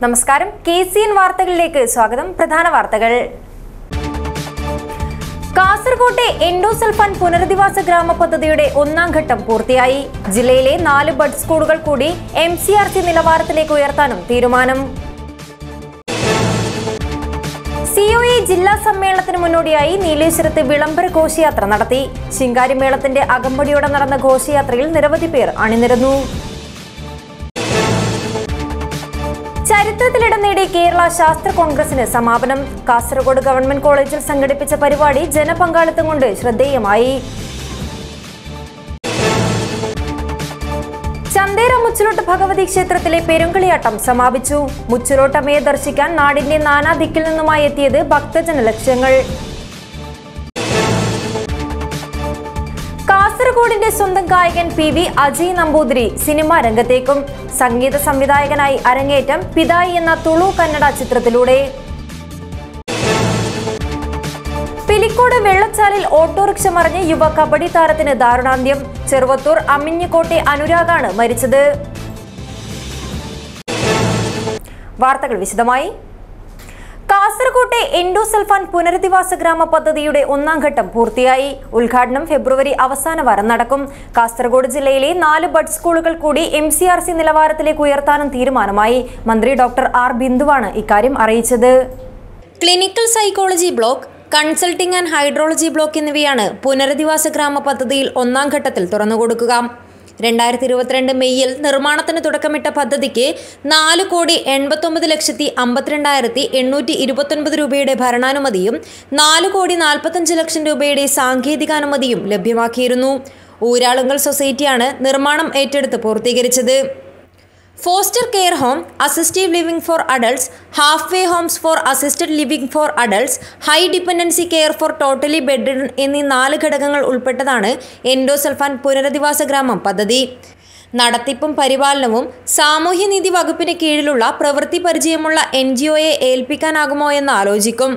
നമസ്കാരം, KCN വാർത്തകളിലേക്ക് സ്വാഗതം. പ്രധാന വാർത്തകൾ. കാസർകോട്ടെ എൻഡോസൾഫാൻ പുനരധിവാസ ഗ്രാമ പദ്ധതിയുടെ ഒന്നാം ഘട്ടം പൂർത്തിയായി. ജില്ലയിലെ 4 ബഡ് സ്കൂളുകൾ കൂടി MCRC നിലവാരത്തിലേക്ക് ഉയർത്താനും തീരുമാനം. COE ജില്ലാ സമ്മേളനത്തിന് മുന്നോടിയായി നീലേശ്വരത്ത് വിളംബര ഘോഷയാത്ര നടത്തി. ശിങ്കാരിമേളത്തിന്റെ അകമ്പടിയോടെ നടന്ന ഘോഷയാത്രയിൽ നിരവധി പേർ അണിനിരന്നു. ചരിത്രത്തിലിടം നേടി കേരള ശാസ്ത്ര കോൺഗ്രസിന് സമാപനം. കാസർഗോഡ് ഗവൺമെന്റ് കോളേജിൽ സംഘടിപ്പിച്ച പരിപാടി ജനപങ്കാളിത്തം കൊണ്ട് ശ്രദ്ധേയമായി. ചന്തേര മുച്ചിലോട്ട് ഭഗവതി ക്ഷേത്രത്തിലെ പെരുങ്കളിയാട്ടം സമാപിച്ചു. മുച്ചിലോട്ടമ്മയെ ദർശിക്കാൻ നാടിന്റെ നാനാദിക്കിൽ നിന്നുമായി എത്തിയത് ഭക്തജനലക്ഷങ്ങൾ. കാസർഗോഡിന്റെ സ്വന്തം ഗായകൻ PV അജയ് നമ്പൂതിരി സിനിമാ രംഗത്തേക്കും. സംഗീത സംവിധായകനായി അരങ്ങേറ്റം പിതായി എന്ന തുളു കന്നഡ ചിത്രത്തിലൂടെ. പിലിക്കോട് വെള്ളച്ചാലിൽ ഓട്ടോറിക്ഷ മറിഞ്ഞ് യുവ കബഡി താരത്തിന് ദാരുണാന്ത്യം. ചെറുവത്തൂർ അമ്മിഞ്ഞക്കോട്ടെ അനുരാഗാണ് മരിച്ചത്. വാർത്തകൾ വിശദമായി. കാസർകോട്ടെ എൻഡോസൾഫാൻ പുനരധിവാസ ഗ്രാമ പദ്ധതിയുടെ ഒന്നാം ഘട്ടം പൂർത്തിയായി. ഉദ്ഘാടനം ഫെബ്രുവരി അവസാന വാരം നടക്കും. കാസർഗോഡ് ജില്ലയിലെ 4 ബഡ് സ്കൂളുകൾ കൂടി MCRC നിലവാരത്തിലേക്ക് ഉയർത്താനും തീരുമാനമായി. മന്ത്രി ഡോക്ടർ R ബിന്ദുവാണ് ഇക്കാര്യം അറിയിച്ചത്. Clinical psychology block, consulting and hydrology block എന്നിവയാണ് പുനരധിവാസ ഗ്രാമ പദ്ധതിയിൽ ഒന്നാം ഘട്ടത്തിൽ തുറന്നുകൊടുക്കുക. 2022 മെയ്യിൽ നിർമ്മാണത്തിന് തുടക്കമിട്ട പദ്ധതിക്ക് 4,89,52,829 രൂപയുടെ ഭരണാനുമതിയും 4,45,00,000 രൂപയുടെ സാങ്കേതികാനുമതിയും ലഭ്യമാക്കിയിരുന്നു. ഊരാളുങ്കൽ സൊസൈറ്റിയാണ് നിർമ്മാണം ഏറ്റെടുത്ത് പൂർത്തീകരിച്ചത്. Foster care home, assistive living for adults, halfway homes for assisted living for adults, high dependency care for totally bed എന്നീ 4 ഘടകങ്ങൾ ഉൾപ്പെട്ടതാണ് എൻഡോസൾഫാൻ പുനരധിവാസ ഗ്രാമം പദ്ധതി. നടത്തിപ്പും പരിപാലനവും സാമൂഹ്യനീതി വകുപ്പിന് കീഴിലുള്ള പ്രവൃത്തി പരിചയമുള്ള NGOയെ ഏൽപ്പിക്കാനാകുമോ എന്ന് ആലോചിക്കും.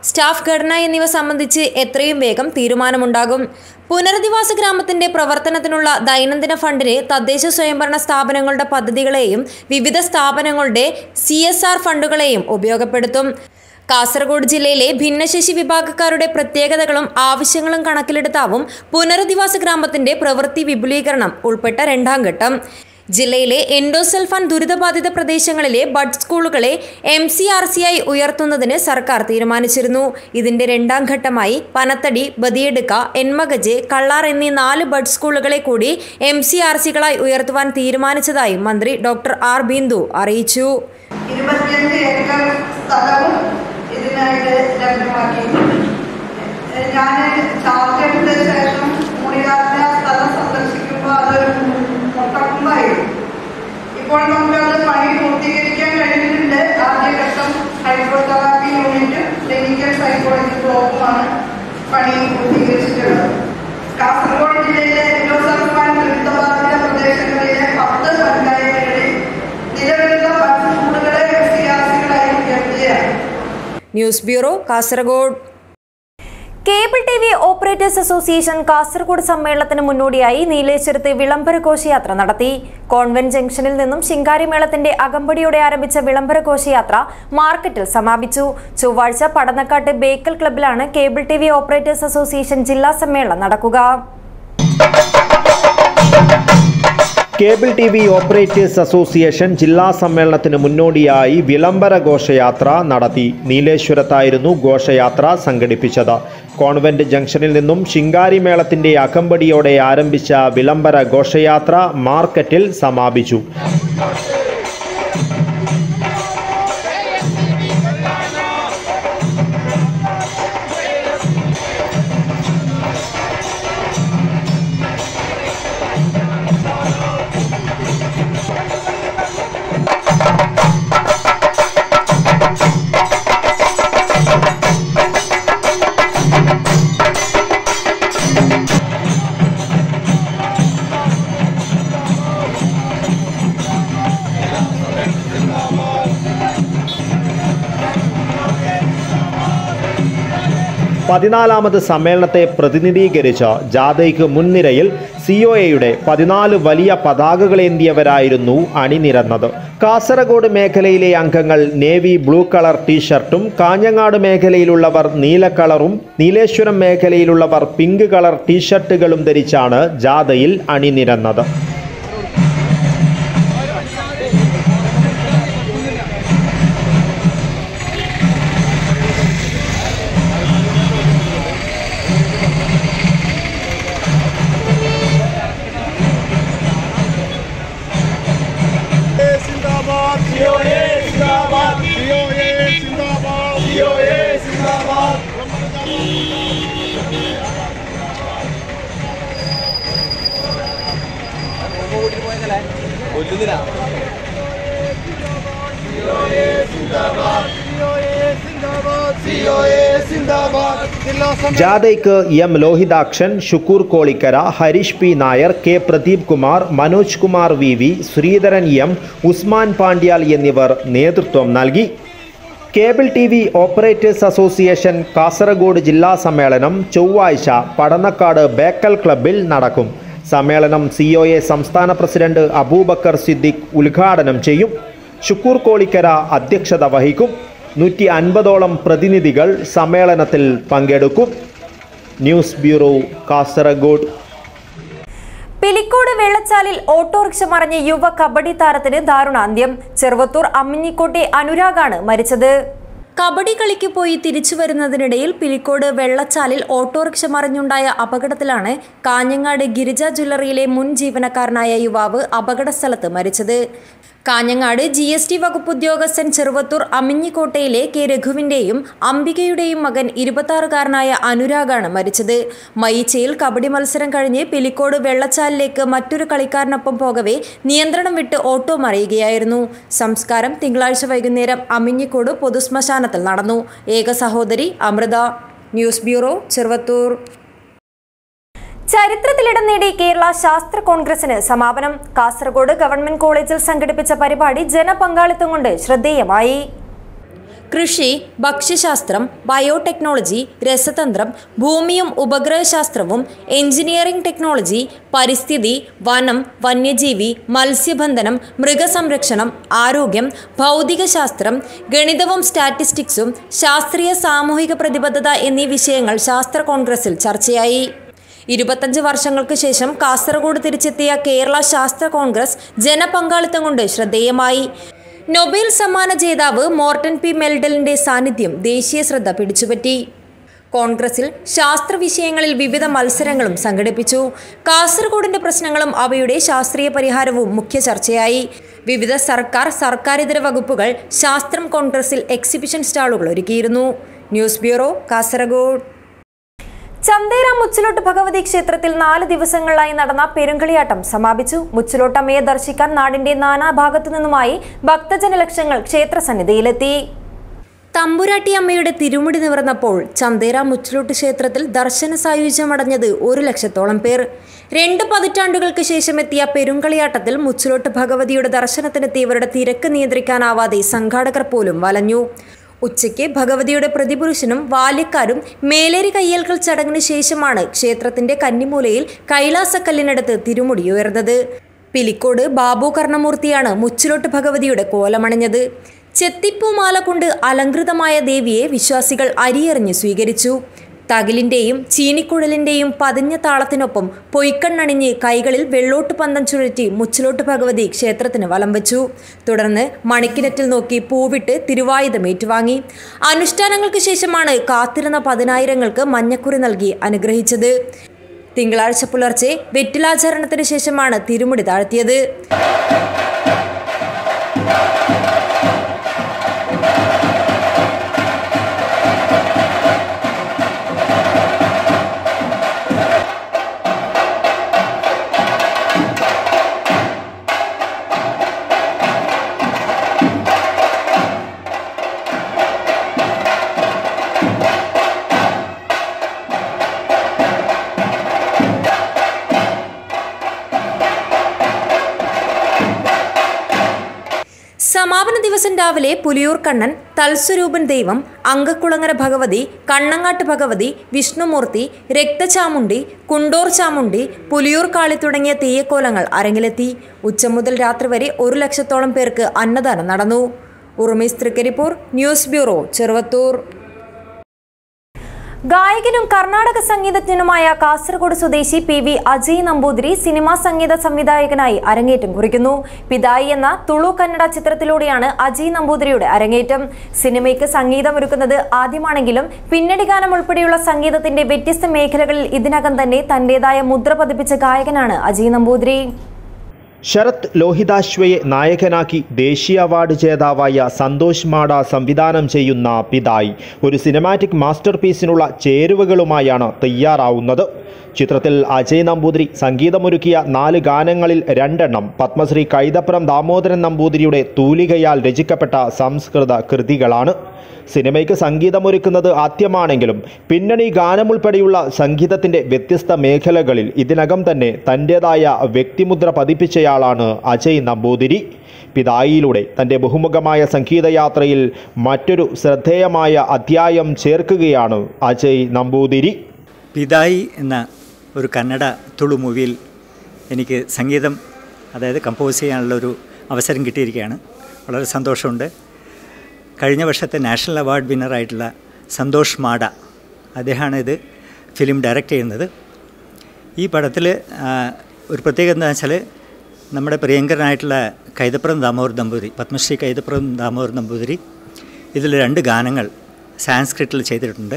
സ്റ്റാഫ് ഘടന എന്നിവ സംബന്ധിച്ച് എത്രയും വേഗം തീരുമാനമുണ്ടാകും. പുനരധിവാസ ഗ്രാമത്തിന്റെ പ്രവർത്തനത്തിനുള്ള ദൈനംദിന ഫണ്ടിന് തദ്ദേശ സ്വയംഭരണ സ്ഥാപനങ്ങളുടെ പദ്ധതികളെയും വിവിധ സ്ഥാപനങ്ങളുടെ CSR ഫണ്ടുകളെയും ഉപയോഗപ്പെടുത്തും. കാസർഗോഡ് ജില്ലയിലെ ഭിന്നശേഷി വിഭാഗക്കാരുടെ പ്രത്യേകതകളും ആവശ്യങ്ങളും കണക്കിലെടുത്താവും പുനരധിവാസ ഗ്രാമത്തിന്റെ പ്രവൃത്തി വിപുലീകരണം ഉൾപ്പെട്ട രണ്ടാം ഘട്ടം. ജില്ലയിലെ എൻഡോസൾഫാൻ ദുരിതബാധിത പ്രദേശങ്ങളിലെ ബഡ് സ്കൂളുകളെ MCRCയായി ഉയർത്തുന്നതിന് സർക്കാർ തീരുമാനിച്ചിരുന്നു. ഇതിന്റെ രണ്ടാം ഘട്ടമായി പനത്തടി, ബദിയെടുക്ക, എൻമകജ്, കള്ളാർ എന്നീ 4 ബഡ് സ്കൂളുകളെ കൂടി MCRCകളായി ഉയർത്തുവാൻ തീരുമാനിച്ചതായി മന്ത്രി ഡോക്ടർ R ബിന്ദു അറിയിച്ചു. 25 ഏക്കർ സ്ഥലവും ഇതിനായിട്ട് ലഭ്യമാക്കിയിട്ടുണ്ട്. ഞാൻ ചാർജ് എടുത്ത ശേഷം മൂടിയാറിന്റെ സ്ഥലം സന്ദർശിക്കുമ്പോൾ അതൊരു മുട്ടക്കുമ്പായിരുന്നു. ഇപ്പോൾ നമുക്കത് പണി പൂർത്തീകരിക്കാൻ കഴിഞ്ഞിട്ടുണ്ട്. ആദ്യഘട്ടം ഹൈഡ്രോതെറാപ്പി യൂണിറ്റും ക്ലിനിക്കൽ സൈക്കോളജി ബ്ലോക്കുമാണ് പണി പൂർത്തീകരിച്ചിട്ടുള്ളത്. കാസർഗോഡ് ജില്ലയിലെ എൻഡോസൾഫാൻ ദുരിതബാധിത പ്രദേശങ്ങളിലെ 10 പഞ്ചായത്തുകളിൽ നിലവിലുള്ള ബഡ് സ്കൂളുകളെ MCRCകളായി ഉയർത്തുകയാണ്. News bureau, Kasaragod. Cable TV operators association Kasaragod സമ്മേളനത്തിന് മുന്നോടിയായി നീലേശ്വരത്ത് വിളംബര ഘോഷയാത്ര നടത്തി. കോൺവെന്റ് ജംഗ്ഷനിൽ നിന്നും ശിങ്കാരിമേളത്തിന്റെ അകമ്പടിയോടെ ആരംഭിച്ച വിളംബര ഘോഷയാത്ര മാർക്കറ്റിൽ സമാപിച്ചു. ചൊവ്വാഴ്ച പടന്നക്കാട്ട് ബേക്കൽ ക്ലബ്ബിലാണ് കേബിൾ TV ഓപ്പറേറ്റേഴ്സ് അസോസിയേഷൻ ജില്ലാ സമ്മേളനം നടക്കുക. കേബിൾ TV ഓപ്പറേറ്റേഴ്സ് അസോസിയേഷൻ ജില്ലാ സമ്മേളനത്തിന് മുന്നോടിയായി വിളംബര ഘോഷയാത്ര നടത്തി. നീലേശ്വരത്തായിരുന്നു ഘോഷയാത്ര സംഘടിപ്പിച്ചത്. കോൺവെന്റ് ജംഗ്ഷനിൽ നിന്നും ശിങ്കാരിമേളത്തിന്റെ അകമ്പടിയോടെ ആരംഭിച്ച വിളംബര ഘോഷയാത്ര മാർക്കറ്റിൽ സമാപിച്ചു. പതിനാലാമത് സമ്മേളനത്തെ പ്രതിനിധീകരിച്ച് ജാഥയ്ക്ക് മുൻനിരയിൽ COAയുടെ 14 വലിയ പതാകകളേന്തിയവരായിരുന്നു അണിനിരന്നത്. കാസർഗോഡ് മേഖലയിലെ അംഗങ്ങൾ നേവി ബ്ലൂ കളർ ടീഷർട്ടും, കാഞ്ഞങ്ങാട് മേഖലയിലുള്ളവർ നീല കളറും, നീലേശ്വരം മേഖലയിലുള്ളവർ പിങ്ക് കളർ ടീഷർട്ടുകളും ധരിച്ചാണ് ജാഥയിൽ അണിനിരന്നത്. ജാഥയ്ക്ക് M. Lohithakshan, Shukkur Kolikkara, Harish P. Nair, K. Pradeep Kumar, Manoj Kumar VV, Sreedharan M, Usman Pandyal എന്നിവർ നേതൃത്വം നൽകി. Cable TV operators association Kasaragod ജില്ലാ സമ്മേളനം ചൊവ്വാഴ്ച പടന്നക്കാട് ബേക്കൽ ക്ലബ്ബിൽ നടക്കും. സമ്മേളനം COA സംസ്ഥാന പ്രസിഡന്റ് അബൂബക്കർ സിദ്ദിഖ് ഉദ്ഘാടനം ചെയ്യും. ഷുക്കൂർ കോളിക്കര അധ്യക്ഷത വഹിക്കും. 150ഓളം പ്രതിനിധികൾ സമ്മേളനത്തിൽ പങ്കെടുക്കും. News bureau, Kasaragod. പിലിക്കോട് വെള്ളച്ചാലിൽ ഓട്ടോറിക്ഷ മറിഞ്ഞ് യുവ കബഡി താരത്തിന് ദാരുണാന്ത്യം. ചെറുവത്തൂർ അമ്മിഞ്ഞിക്കോട്ടെ അനുരാഗാണ് മരിച്ചത്. കബഡി കളിക്ക് പോയി തിരിച്ചു വരുന്നതിനിടയിൽ പിലിക്കോട് വെള്ളച്ചാലിൽ ഓട്ടോറിക്ഷ മറിഞ്ഞുണ്ടായ അപകടത്തിലാണ് കാഞ്ഞങ്ങാട് ഗിരിജ ജ്വല്ലറിയിലെ മുൻ ജീവനക്കാരനായ യുവാവ് അപകട സ്ഥലത്ത് മരിച്ചത്. കാഞ്ഞങ്ങാട് GST വകുപ്പ് ഉദ്യോഗസ്ഥൻ ചെറുവത്തൂർ അമ്മിഞ്ഞിക്കോട്ടയിലെ K. രഘുവിന്റെയും അംബികയുടെയും മകൻ 26-കാരനായ അനുരാഗാണ് മരിച്ചത്. മയിച്ചയിൽ കബഡി മത്സരം കഴിഞ്ഞ് പിലിക്കോട് വെള്ളച്ചാലിലേക്ക് മറ്റൊരു കളിക്കാരനൊപ്പം പോകവേ നിയന്ത്രണം വിട്ട് ഓട്ടോ മറിയുകയായിരുന്നു. സംസ്കാരം തിങ്കളാഴ്ച വൈകുന്നേരം അമ്മിഞ്ഞിക്കോട് പൊതുശ്മശാനത്തിൽ നടന്നു. ഏക സഹോദരി അമൃത. News bureau, Cheruvathur. ചരിത്രത്തിലിടം നേടി കേരള ശാസ്ത്ര കോൺഗ്രസിന് സമാപനം. കാസർഗോഡ് ഗവൺമെന്റ് കോളേജിൽ സംഘടിപ്പിച്ച പരിപാടി ജനപങ്കാളിത്തം കൊണ്ട് ശ്രദ്ധേയമായി. കൃഷി, ഭക്ഷ്യശാസ്ത്രം, ബയോടെക്നോളജി, രസതന്ത്രം, ഭൂമിയും ഉപഗ്രഹശാസ്ത്രവും, എഞ്ചിനീയറിംഗ് ടെക്നോളജി, പരിസ്ഥിതി, വനം, വന്യജീവി, മത്സ്യബന്ധനം, മൃഗസംരക്ഷണം, ആരോഗ്യം, ഭൗതികശാസ്ത്രം, ഗണിതവും സ്റ്റാറ്റിസ്റ്റിക്സും, ശാസ്ത്രീയ സാമൂഹിക പ്രതിബദ്ധത എന്നീ വിഷയങ്ങൾ ശാസ്ത്ര കോൺഗ്രസിൽ ചർച്ചയായി. 25 വർഷങ്ങൾക്ക് ശേഷം കാസർഗോഡ് തിരിച്ചെത്തിയ കേരള ശാസ്ത്ര കോൺഗ്രസ് ജനപങ്കാളിത്തം കൊണ്ട് ശ്രദ്ധേയമായി. നൊബേൽ സമ്മാന ജേതാവ് മോർട്ടൻ P. മെൽഡലിന്റെ സാന്നിധ്യം ദേശീയ ശ്രദ്ധ പിടിച്ചുപറ്റി. കോൺഗ്രസിൽ ശാസ്ത്ര വിഷയങ്ങളിൽ വിവിധ മത്സരങ്ങളും സംഘടിപ്പിച്ചു. കാസർഗോഡിന്റെ പ്രശ്നങ്ങളും അവയുടെ ശാസ്ത്രീയ പരിഹാരവും മുഖ്യ ചർച്ചയായി. വിവിധ സർക്കാരിതര വകുപ്പുകൾ ശാസ്ത്രം കോൺഗ്രസിൽ എക്സിബിഷൻ സ്റ്റാളുകൾ ഒരുക്കിയിരുന്നു. News bureau, Kasaragod. ചന്തേര മുച്ചിലോട്ട് ഭഗവതി ക്ഷേത്രത്തിൽ 4 ദിവസങ്ങളിലായി നടന്ന പെരുങ്കളിയാട്ടം സമാപിച്ചു. മുച്ചിലോട്ടമ്മയെ ദർശിക്കാൻ നാടിന്റെ നാനാഭാഗത്തു നിന്നുമായി ഭക്തജനലക്ഷങ്ങൾ ക്ഷേത്രസന്നിധിയിലെത്തി. തമ്പുരാട്ടി അമ്മയുടെ തിരുമുടി നിവർന്നപ്പോൾ ചന്തേര മുച്ചിലോട്ട് ക്ഷേത്രത്തിൽ ദർശന സായുജ്യമടഞ്ഞത് 1 ലക്ഷത്തോളം പേർ. 2 പതിറ്റാണ്ടുകൾക്ക് ശേഷം എത്തിയ പെരുങ്കളിയാട്ടത്തിൽ മുച്ചിലോട്ട് ഭഗവതിയുടെ ദർശനത്തിനെത്തിയവരുടെ തിരക്ക് നിയന്ത്രിക്കാനാവാതെ സംഘാടകർ പോലും വലഞ്ഞു. ഉച്ചയ്ക്ക് ഭഗവതിയുടെ പ്രതിപുരുഷനും ബാല്യക്കാരും മേലേരി കയ്യേൽക്കൽ ചടങ്ങിന് ശേഷമാണ് ക്ഷേത്രത്തിന്റെ കന്നിമൂലയിൽ കൈലാസക്കല്ലിനടുത്ത് തിരുമുടി ഉയർന്നത്. പിലിക്കോട് ബാബു കർണമൂർത്തിയാണ് മുച്ചിലോട്ട് ഭഗവതിയുടെ കോലമണിഞ്ഞത്. ചെത്തിപ്പൂമാല കൊണ്ട് അലങ്കൃതമായ ദേവിയെ വിശ്വാസികൾ അരിയെറിഞ്ഞ് സ്വീകരിച്ചു. തകിലിന്റെയും ചീനിക്കുഴലിന്റെയും പതിഞ്ഞ താളത്തിനൊപ്പം പൊയ്ക്കണ്ണണിഞ്ഞ് കൈകളിൽ വെള്ളോട്ട് പന്തം ചുഴറ്റി മുച്ചിലോട്ട് ഭഗവതി ക്ഷേത്രത്തിന് വലം വെച്ചു. തുടർന്ന് മണിക്കിനറ്റിൽ നോക്കി പൂവിട്ട് തിരുവായുധം ഏറ്റുവാങ്ങി. അനുഷ്ഠാനങ്ങൾക്ക് ശേഷമാണ് കാത്തിരുന്ന 10,000-ങ്ങൾക്ക് മഞ്ഞക്കുറി നൽകി അനുഗ്രഹിച്ചത്. തിങ്കളാഴ്ച പുലർച്ചെ വെറ്റിലാചരണത്തിന് ശേഷമാണ് തിരുമുടി താഴ്ത്തിയത്. സമാപന ദിവസം രാവിലെ പുലിയൂർ കണ്ണൻ, തൽസ്വരൂപൻ ദൈവം, അങ്കക്കുളങ്ങര ഭഗവതി, കണ്ണങ്ങാട്ട് ഭഗവതി, വിഷ്ണുമൂർത്തി, രക്തചാമുണ്ടി, കുണ്ടോർ ചാമുണ്ടി, പുലിയൂർ കാളി തുടങ്ങിയ തെയ്യക്കോലങ്ങൾ അരങ്ങിലെത്തി. ഉച്ച മുതൽ രാത്രി വരെ 1 ലക്ഷത്തോളം പേർക്ക് അന്നദാനം നടന്നു. ഉറുമീസ് തൃക്കരിപ്പൂർ, ന്യൂസ് ബ്യൂറോ, ചെറുവത്തൂർ. ഗായകനും കർണാടക സംഗീതജ്ഞനുമായ കാസർഗോഡ് സ്വദേശി PV അജയ് നമ്പൂതിരി സിനിമാ സംഗീത സംവിധായകനായി അരങ്ങേറ്റം കുറിക്കുന്നു. പിതായി എന്ന തുളു കന്നഡ ചിത്രത്തിലൂടെയാണ് അജയ് നമ്പൂതിരിയുടെ അരങ്ങേറ്റം. സിനിമയ്ക്ക് സംഗീതമൊരുക്കുന്നത് ആദ്യമാണെങ്കിലും പിന്നണി ഗാനം ഉൾപ്പെടെയുള്ള സംഗീതത്തിന്റെ വ്യത്യസ്ത മേഖലകളിൽ ഇതിനകം തന്നെ തന്റേതായ മുദ്ര പതിപ്പിച്ച ഗായകനാണ് അജയ് നമ്പൂതിരി. ശരത് ലോഹിതാശ്വയെ നായകനാക്കി ദേശീയ അവാർഡ് ജേതാവായ സന്തോഷ് മാഡ സംവിധാനം ചെയ്യുന്ന പിതായി ഒരു സിനിമാറ്റിക് മാസ്റ്റർ പീസിനുള്ള ചേരുവകളുമായാണ് തയ്യാറാവുന്നത്. ചിത്രത്തിൽ അജയ് നമ്പൂതിരി സംഗീതമൊരുക്കിയ 4 ഗാനങ്ങളിൽ 2 പത്മശ്രീ കൈതപ്രം ദാമോദരൻ നമ്പൂതിരിയുടെ തൂലികയാൽ രചിക്കപ്പെട്ട സംസ്കൃത കൃതികളാണ്. സിനിമയ്ക്ക് സംഗീതമൊരുക്കുന്നത് ആദ്യമാണെങ്കിലും പിന്നണി ഗാനമുൾപ്പെടെയുള്ള സംഗീതത്തിൻ്റെ വ്യത്യസ്ത മേഖലകളിൽ ഇതിനകം തന്നെ തൻ്റേതായ വ്യക്തിമുദ്ര പതിപ്പിച്ചയാളാണ് അജയ് നമ്പൂതിരി. പിതായിലൂടെ തൻ്റെ ബഹുമുഖമായ സംഗീതയാത്രയിൽ മറ്റൊരു ശ്രദ്ധേയമായ അധ്യായം ചേർക്കുകയാണ് അജയ് നമ്പൂതിരി. പിതായി എന്ന ഒരു കന്നഡ തുളു മൂവിയിൽ എനിക്ക് സംഗീതം കമ്പോസ് ചെയ്യാനുള്ളൊരു അവസരം കിട്ടിയിരിക്കുകയാണ്. വളരെ സന്തോഷമുണ്ട്. കഴിഞ്ഞ വർഷത്തെ നാഷണൽ അവാർഡ് വിന്നറായിട്ടുള്ള സന്തോഷ് മാഡ അദ്ദേഹമാണ് ഇത് ഫിലിം ഡയറക്റ്റ് ചെയ്യുന്നത്. ഈ പടത്തിൽ ഒരു പ്രത്യേകത എന്താ വെച്ചാൽ നമ്മുടെ പ്രിയങ്കരനായിട്ടുള്ള കൈതപ്രം ദാമോദരൻ നമ്പൂതിരി, പത്മശ്രീ കൈതപ്രം ദാമോദരൻ നമ്പൂതിരി ഇതിൽ 2 ഗാനങ്ങൾ സാൻസ്ക്രിറ്റിൽ ചെയ്തിട്ടുണ്ട്.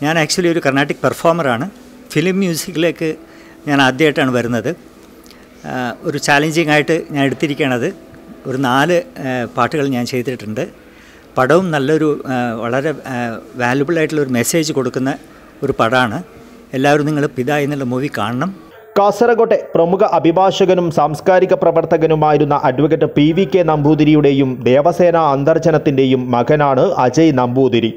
ഞാൻ ആക്ച്വലി ഒരു കർണാട്ടിക് പെർഫോമറാണ്. ഫിലിം മ്യൂസിക്കിലേക്ക് ഞാൻ ആദ്യമായിട്ടാണ് വരുന്നത്. ഒരു ചാലഞ്ചിങ് ആയിട്ട് ഞാൻ എടുത്തിരിക്കുകയാണത്. ഒരു 4 പാട്ടുകൾ ഞാൻ ചെയ്തിട്ടുണ്ട്. പടവും നല്ലൊരു വളരെ വാല്യുബിളായിട്ടുള്ളൊരു മെസ്സേജ് കൊടുക്കുന്ന ഒരു പടമാണ്. എല്ലാവരും നിങ്ങൾ പിതായി എന്നുള്ള മൂവി കാണണം. കാസർഗോട്ടെ പ്രമുഖ അഭിഭാഷകനും സാംസ്കാരിക പ്രവർത്തകനുമായിരുന്ന അഡ്വക്കേറ്റ് PVK നമ്പൂതിരിയുടെയും ദേവസേന അന്തർജനത്തിൻ്റെയും മകനാണ് അജയ് നമ്പൂതിരി.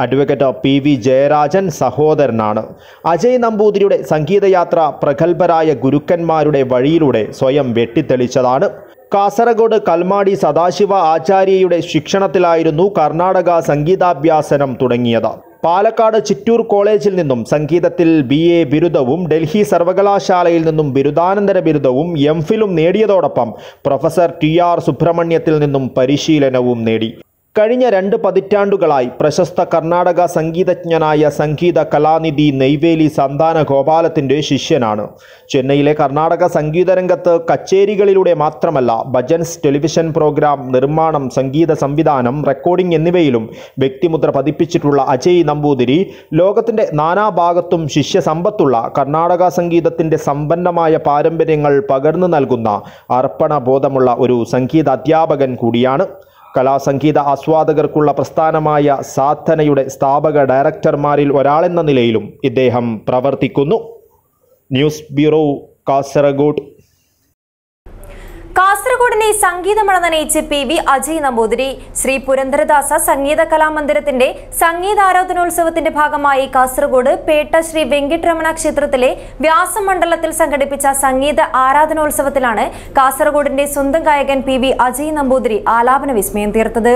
അഡ്വക്കേറ്റ് PV ജയരാജൻ സഹോദരനാണ്. അജയ് നമ്പൂതിരിയുടെ സംഗീതയാത്ര പ്രഗത്ഭരായ ഗുരുക്കന്മാരുടെ വഴിയിലൂടെ സ്വയം വെട്ടിത്തെളിച്ചതാണ്. കാസർഗോഡ് കൽമാടി സദാശിവ ആചാര്യയുടെ ശിക്ഷണത്തിലായിരുന്നു കർണാടക സംഗീതാഭ്യാസനം തുടങ്ങിയത്. പാലക്കാട് ചിറ്റൂർ കോളേജിൽ നിന്നും സംഗീതത്തിൽ BA ബിരുദവും ഡൽഹി സർവകലാശാലയിൽ നിന്നും ബിരുദാനന്തര ബിരുദവും MPhilഉം നേടിയതോടൊപ്പം പ്രൊഫസർ TR സുബ്രഹ്മണ്യത്തിൽ നിന്നും പരിശീലനവും നേടി. കഴിഞ്ഞ 2 പതിറ്റാണ്ടുകളായി പ്രശസ്ത കർണാടക സംഗീതജ്ഞനായ സംഗീത കലാനിധി നെയ്വേലി സന്താന ഗോപാലത്തിൻ്റെ ശിഷ്യനാണ്. ചെന്നൈയിലെ കർണാടക സംഗീതരംഗത്ത് കച്ചേരികളിലൂടെ മാത്രമല്ല ഭജൻസ്, ടെലിവിഷൻ പ്രോഗ്രാം നിർമ്മാണം, സംഗീത സംവിധാനം, റെക്കോർഡിംഗ് എന്നിവയിലും വ്യക്തിമുദ്ര പതിപ്പിച്ചിട്ടുള്ള അജയ് നമ്പൂതിരി ലോകത്തിൻ്റെ നാനാഭാഗത്തും ശിഷ്യസമ്പത്തുള്ള കർണാടക സംഗീതത്തിൻ്റെ സമ്പന്നമായ പാരമ്പര്യങ്ങൾ പകർന്നു നൽകുന്ന അർപ്പണബോധമുള്ള ഒരു സംഗീതാധ്യാപകൻ കൂടിയാണ്. കലാസംഗീത ആസ്വാദകർക്കുള്ള പ്രസ്ഥാനമായ സാധനയുടെ സ്ഥാപക ഡയറക്ടർമാരിൽ ഒരാളെന്ന നിലയിലും ഇദ്ദേഹം പ്രവർത്തിക്കുന്നു. News bureau, Kasaragod. കാസർഗോഡിനെ സംഗീതമഴ നനയിച്ച് PV അജയ് നമ്പൂതിരി. ശ്രീ പുരന്ദരദാസ സംഗീത കലാമന്ദിരത്തിന്റെ സംഗീതാരാധനോത്സവത്തിന്റെ ഭാഗമായി കാസർഗോഡ് പേട്ട ശ്രീ വെങ്കിട്ടരമണ ക്ഷേത്രത്തിലെ വ്യാസമണ്ഡലത്തിൽ സംഘടിപ്പിച്ച സംഗീത ആരാധനോത്സവത്തിലാണ് കാസർഗോഡിന്റെ സ്വന്തം ഗായകൻ PV അജയ് നമ്പൂതിരി ആലാപന വിസ്മയം തീർത്തത്.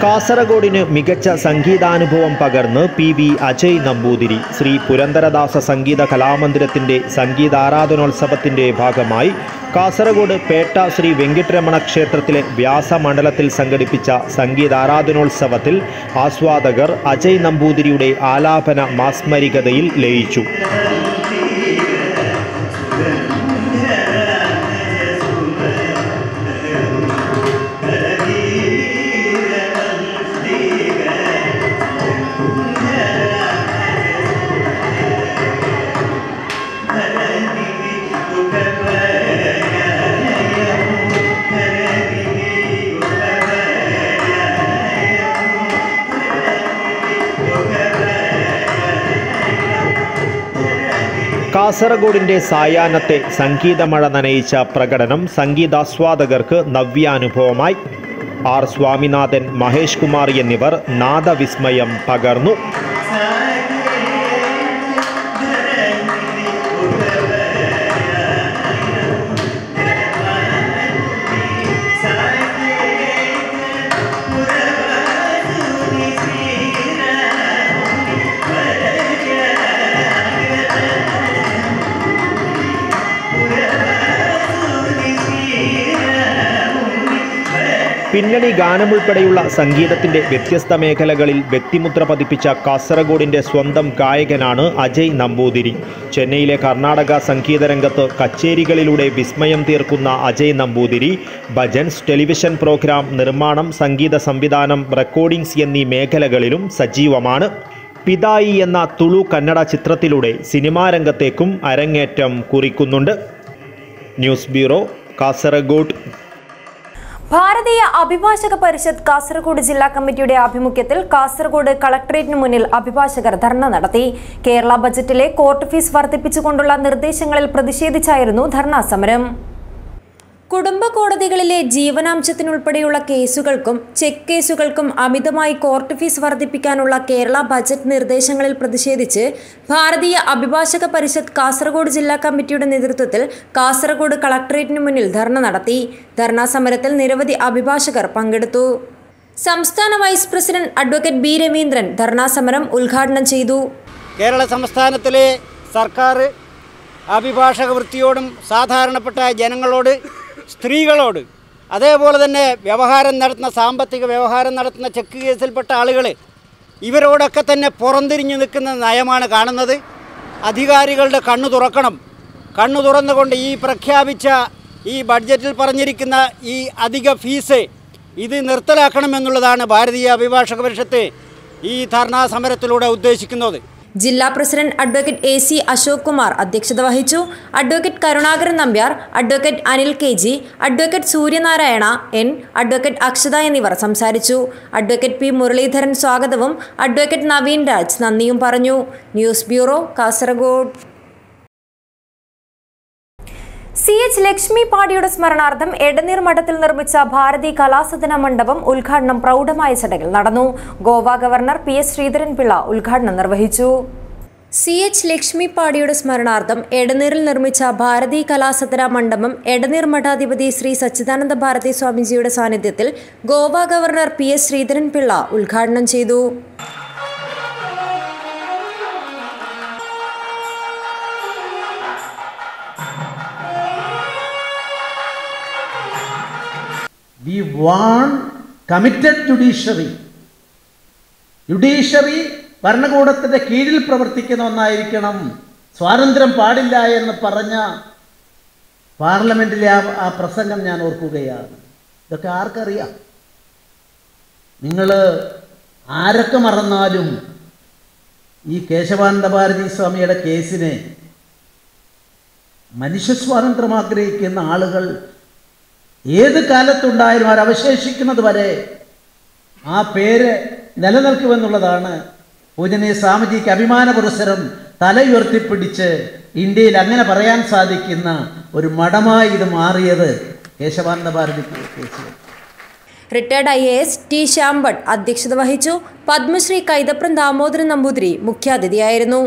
കാസർഗോഡിന് മികച്ച സംഗീതാനുഭവം പകർന്ന് PV അജയ് നമ്പൂതിരി. ശ്രീ പുരന്ദരദാസ സംഗീത കലാമന്ദിരത്തിൻ്റെ സംഗീതാരാധനോത്സവത്തിൻ്റെ ഭാഗമായി കാസർഗോഡ് പേട്ട ശ്രീ വെങ്കിട്ടരമണ ക്ഷേത്രത്തിലെ വ്യാസമണ്ഡലത്തിൽ സംഘടിപ്പിച്ച സംഗീതാരാധനോത്സവത്തിൽ ആസ്വാദകർ അജയ് നമ്പൂതിരിയുടെ ആലാപന മാസ്മരികതയിൽ ലയിച്ചു. കാസർഗോഡിൻ്റെ സായാഹ്നത്തെ സംഗീതമഴ നനയിച്ച പ്രകടനം സംഗീതാസ്വാദകർക്ക് നവ്യാനുഭവമായി. R സ്വാമിനാഥൻ, മഹേഷ് കുമാർ എന്നിവർ നാദവിസ്മയം പകർന്നു. പിന്നണി ഗാനമുൾപ്പെടെയുള്ള സംഗീതത്തിൻ്റെ വ്യത്യസ്ത മേഖലകളിൽ വ്യക്തിമുദ്ര പതിപ്പിച്ച കാസർഗോഡിൻ്റെ സ്വന്തം ഗായകനാണ് അജയ് നമ്പൂതിരി. ചെന്നൈയിലെ കർണാടക സംഗീത രംഗത്ത് കച്ചേരികളിലൂടെ വിസ്മയം തീർക്കുന്ന അജയ് നമ്പൂതിരി ഭജൻസ്, ടെലിവിഷൻ പ്രോഗ്രാം നിർമ്മാണം, സംഗീത സംവിധാനം, റെക്കോർഡിംഗ്സ് എന്നീ മേഖലകളിലും സജീവമാണ്. പിതായി എന്ന തുളു കന്നഡ ചിത്രത്തിലൂടെ സിനിമാ രംഗത്തേക്കും അരങ്ങേറ്റം കുറിക്കുന്നുണ്ട്. News bureau, Kasaragod. ഭാരതീയ അഭിഭാഷക പരിഷത്ത് കാസർഗോഡ് ജില്ലാ കമ്മിറ്റിയുടെ ആഭിമുഖ്യത്തിൽ കാസർഗോഡ് കളക്ടറേറ്റിന് മുന്നിൽ അഭിഭാഷകർ ധർണ നടത്തി. കേരള ബജറ്റിലെ കോർട്ട് ഫീസ് വർദ്ധിപ്പിച്ചുകൊണ്ടുള്ള നിർദ്ദേശങ്ങളിൽ പ്രതിഷേധിച്ചായിരുന്നു ധർണാ സമരം. കുടുംബ കോടതികളിലെ ജീവനാംശത്തിനുൾപ്പെടെയുള്ള കേസുകൾക്കും ചെക്ക് കേസുകൾക്കും അമിതമായി കോർട്ട് ഫീസ് വർദ്ധിപ്പിക്കാനുള്ള കേരള ബജറ്റ് നിർദ്ദേശങ്ങളിൽ പ്രതിഷേധിച്ച് ഭാരതീയ അഭിഭാഷക പരിഷത്ത് കാസർഗോഡ് ജില്ലാ കമ്മിറ്റിയുടെ നേതൃത്വത്തിൽ കാസർഗോഡ് കളക്ടറേറ്റിന് മുന്നിൽ ധർണ നടത്തി. ധർണാ സമരത്തിൽ നിരവധി അഭിഭാഷകർ പങ്കെടുത്തു. സംസ്ഥാന vice president advocate B Raveendran dharna സമരം ഉദ്ഘാടനം ചെയ്തു. കേരള സംസ്ഥാനത്തിലെ സർക്കാർ അഭിഭാഷക വൃത്തിയോടും സാധാരണപ്പെട്ട ജനങ്ങളോട്, സ്ത്രീകളോട്, അതേപോലെ തന്നെ സാമ്പത്തിക വ്യവഹാരം നടത്തുന്ന ചെക്ക് കേസിൽപ്പെട്ട ആളുകൾ, ഇവരോടൊക്കെ തന്നെ പുറംതിരിഞ്ഞു നിൽക്കുന്ന നയമാണ് കാണുന്നത്. അധികാരികളുടെ കണ്ണു തുറക്കണം. കണ്ണു തുറന്നുകൊണ്ട് ഈ പ്രഖ്യാപിച്ച ഈ ബഡ്ജറ്റിൽ പറഞ്ഞിരിക്കുന്ന ഈ അധിക ഫീസ് ഇത് നിർത്തലാക്കണമെന്നുള്ളതാണ് ഭാരതീയ അഭിഭാഷക പരിഷത്ത് ഈ ധർണാ സമരത്തിലൂടെ ഉദ്ദേശിക്കുന്നത്. ജില്ലാ president advocate AC Ashok Kumar അധ്യക്ഷത വഹിച്ചു. Advocate Karunakaran Nambiar, advocate Anil KG, advocate Suryanarayana N, advocate അക്ഷത എന്നിവർ സംസാരിച്ചു. അഡ്വക്കേറ്റ് P മുരളീധരൻ സ്വാഗതവും അഡ്വക്കേറ്റ് നവീൻ രാജ് നന്ദിയും പറഞ്ഞു. News bureau, Kasaragod. CH Lakshmi പാടിയുടെ സ്മരണാർത്ഥം എടനീർ മഠത്തിൽ നിർമ്മിച്ച ഭാരതി കലാസദന മണ്ഡപം ഉദ്ഘാടനം പ്രൗഢമായ ചടങ്ങിൽ നടന്നു. ഗോവ ഗവർണർ PS ശ്രീധരൻപിള്ള ഉദ്ഘാടനം നിർവഹിച്ചു. CH ലക്ഷ്മി പാടിയുടെ സ്മരണാർത്ഥം എടനീറിൽ നിർമ്മിച്ച ഭാരതി കലാസദന മണ്ഡപം എടനീർ മഠാധിപതി ശ്രീ സച്ചിദാനന്ദ ഭാരതി സ്വാമിജിയുടെ സാന്നിധ്യത്തിൽ ഗോവ ഗവർണർ PS ശ്രീധരൻപിള്ള ഉദ്ഘാടനം ചെയ്തു. We want committed judiciary. Judiciary ഭരണകൂടത്തിൻ്റെ കീഴിൽ പ്രവർത്തിക്കുന്ന ഒന്നായിരിക്കണം. സ്വാതന്ത്ര്യം പാടില്ല എന്ന് പറഞ്ഞ പാർലമെൻറ്റിലെ ആ പ്രസംഗം ഞാൻ ഓർക്കുകയാണ്. ഇതൊക്കെ ആർക്കറിയാം? നിങ്ങൾ ആരൊക്കെ മറന്നാലും ഈ കേശവാനന്ദ ഭാരതി സ്വാമിയുടെ കേസിനെ മനുഷ്യസ്വാതന്ത്ര്യം ആഗ്രഹിക്കുന്ന ആളുകൾ ഏത് കാലത്തുണ്ടായാലും അവരവശേഷിക്കുന്നത് വരെ ആ പേര് നിലനിൽക്കുമെന്നുള്ളതാണ് പൂജനീയ സ്വാമിജിക്ക് അഭിമാന പുരസ്സരം തലയുയർത്തിപ്പിടിച്ച് ഇന്ത്യയിൽ അങ്ങനെ പറയാൻ സാധിക്കുന്ന ഒരു മഠമായി ഇത് മാറിയത് കേശവാനന്ദ ഭാരതി കേസിൽ. റിട്ടയർഡ് IAS T ശ്യാംഭട്ട് അധ്യക്ഷത വഹിച്ചു. പത്മശ്രീ കൈതപ്രം ദാമോദരൻ നമ്പൂതിരി മുഖ്യാതിഥിയായിരുന്നു.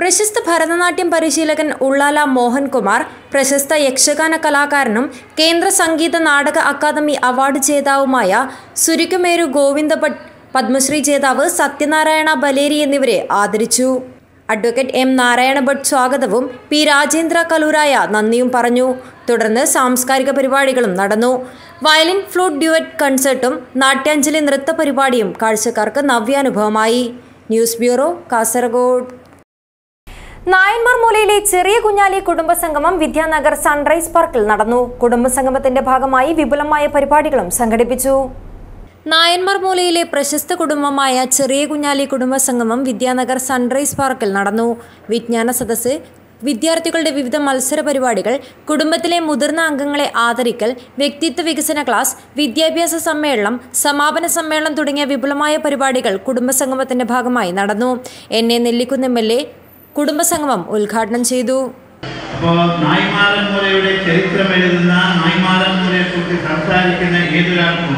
പ്രശസ്ത ഭരതനാട്യം പരിശീലകൻ ഉള്ളാല മോഹൻകുമാർ, പ്രശസ്ത യക്ഷഗാന കലാകാരനും കേന്ദ്ര സംഗീത നാടക അക്കാദമി അവാർഡ് ജേതാവുമായ സുരിക്കുമേരു ഗോവിന്ദ ഭട്ട്, പത്മശ്രീ ജേതാവ് സത്യനാരായണ ബലേരി എന്നിവരെ ആദരിച്ചു. അഡ്വക്കേറ്റ് M നാരായണ ഭട്ട് സ്വാഗതവും P രാജേന്ദ്ര കലൂരായ നന്ദിയും പറഞ്ഞു. തുടർന്ന് സാംസ്കാരിക പരിപാടികളും നടന്നു. വയലിൻ ഫ്ലൂട്ട് ഡ്യുവറ്റ് കൺസേർട്ടും നാട്യാഞ്ജലി നൃത്ത പരിപാടിയും കാഴ്ചക്കാർക്ക് നവ്യാനുഭവമായി. News bureau, Kasaragod. നായന്മാർ മൂലയിലെ ചെറിയ കുഞ്ഞാലി കുടുംബസംഗമം വിദ്യാനഗർ സൺറൈസ് പാർക്കിൽ നടന്നു. കുടുംബസംഗമത്തിന്റെ ഭാഗമായി വിപുലമായ പരിപാടികളും സംഘടിപ്പിച്ചു. നായന്മാർ മൂലയിലെ പ്രശസ്ത കുടുംബമായ ചെറിയ കുഞ്ഞാലി കുടുംബസംഗമം വിദ്യാനഗർ സൺറൈസ് പാർക്കിൽ നടന്നു. വിജ്ഞാന സദസ്സ്, വിദ്യാർത്ഥികളുടെ വിവിധ മത്സര പരിപാടികൾ, കുടുംബത്തിലെ മുതിർന്ന അംഗങ്ങളെ ആദരിക്കൽ, വ്യക്തിത്വ വികസന ക്ലാസ്, വിദ്യാഭ്യാസ സമ്മേളനം, സമാപന സമ്മേളനം തുടങ്ങിയ വിപുലമായ പരിപാടികൾ കുടുംബസംഗമത്തിന്റെ ഭാഗമായി നടന്നു. NA നെല്ലിക്കുന്ന് MLA കുടുംബസംഗമം ഉദ്ഘാടനം ചെയ്തു. അപ്പോൾ നായ്മാറൻ മൂലയുടെ ചരിത്രം എഴുതുന്ന നായ്മാറൻ മൂലയെക്കുറിച്ച് സംസാരിക്കുന്ന ഏതൊരാൾക്കും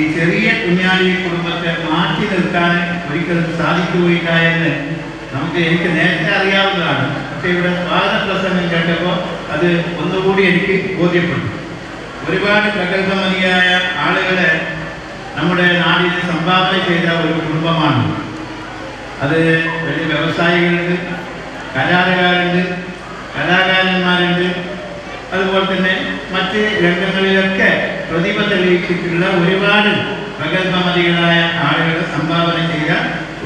ഈ ചെറിയ കുഞ്ഞാലി കുടുംബത്തെ മാറ്റി നിർത്താൻ ഒരിക്കലും സാധിക്കുകയില്ല എന്ന് എനിക്ക് നേരത്തെ അറിയാവുന്നതാണ്. പക്ഷേ ഇവിടെ സ്വാഗത പ്രസംഗം കേട്ടപ്പോൾ അത് ഒന്നുകൂടി എനിക്ക് ബോധ്യപ്പെട്ടു. ഒരുപാട് പ്രഗത്ഭമതിയായ ആളുകളെ നമ്മുടെ നാടിന് സംഭാവന ചെയ്ത ഒരു കുടുംബമാണ്. അത് വലിയ വ്യവസായികളുണ്ട്, കലാകാരന്മാരുണ്ട്, അതുപോലെ തന്നെ മറ്റ് രംഗങ്ങളിലൊക്കെ പ്രതിഭ തെളിയിച്ചിട്ടുള്ള ഒരുപാട് പ്രഗത്ഭമതികളായ ആളുകൾ സംഭാവന ചെയ്ത